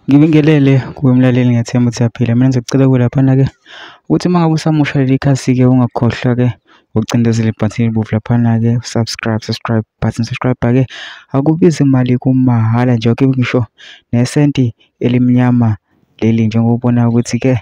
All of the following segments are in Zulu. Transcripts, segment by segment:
Ngibingelele kuwe mlaleli, ngiyathemba ukuthi uyaphila. Mina ngizocela kuwe laphana-ke ukuthi uma ngabe usamusha leli khasi-ke ungakhohlwa-ke ukucindezela ibhathini elibomvu laphana-ke subscribe button. Akubizi imali, kumahhala nje, ake ngisho nesenti elimnyama leli njengokubona ukuthi-ke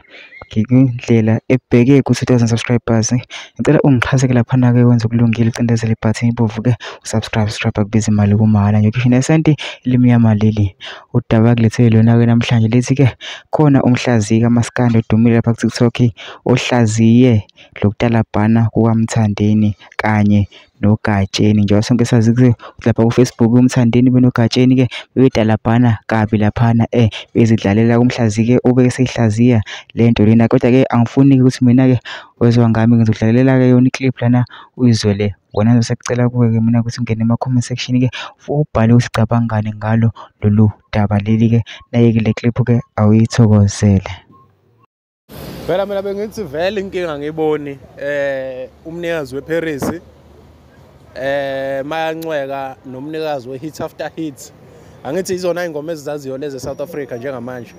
ngikwindlela ebheke ku-2000 subscribers. Ngicela ungixhase-ke laphana-ke wenze kulungile, ucindezela ibhathini ibomvu-ke subscribe akubizi imali, kumahhala nje, ngisho nesenti elimnyama leli. Udaba kulethele lona-ke namhlanje lithi-ke khona uMhlaziyi kamaskandi odumile lapha ku-TikTok ohlaziye lokutalabhana kukaMthandeni kanye noGatsheni. Njengoba sonke sazi ukuthi lapha ku-Facebook uMthandeni benoGatsheni-ke bebetalabhana kabi laphana bezidlalela uMhlaziyi-ke obese ehlaziya lento lena. Kodwa-ke angifuni ukuthi mina-ke wezwa ngami ngizodlalela-ke yona i-clip lana uyizwele wona. Ngisacela kuwe-ke mina ukuthi ungene ema-comment section-ke ubhale ukuthi ucabangani ngalo lolu daba leli-ke. Naye-ke le clip-ke awuyithokozele. Phela mina bengithi vele inkinga ngiboni umnikazi weParis mayancweka nomnikazi we-hit after hit. Angithi izona ingoma ezizaziyo leze South Africa njengamanje.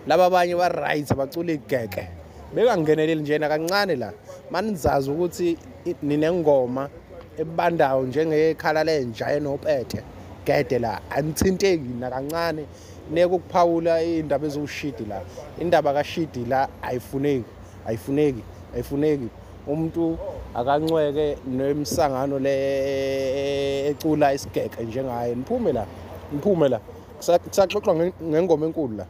Laba abanye ba-right abacula igeke. Bekangeneleli njena kancane la. Manizazi ukuthi ninengoma ebandayo njengekhala lenja enopete. Gede la anithinteki nakancane. Neke ukuphawula indaba eziwushidi la. Indaba kaShidi la ayifuneki. Umuntu akancweke nemsangano le ecula isigeke njengaye. Niphume la. Saxoxa ngengoma enkulu la.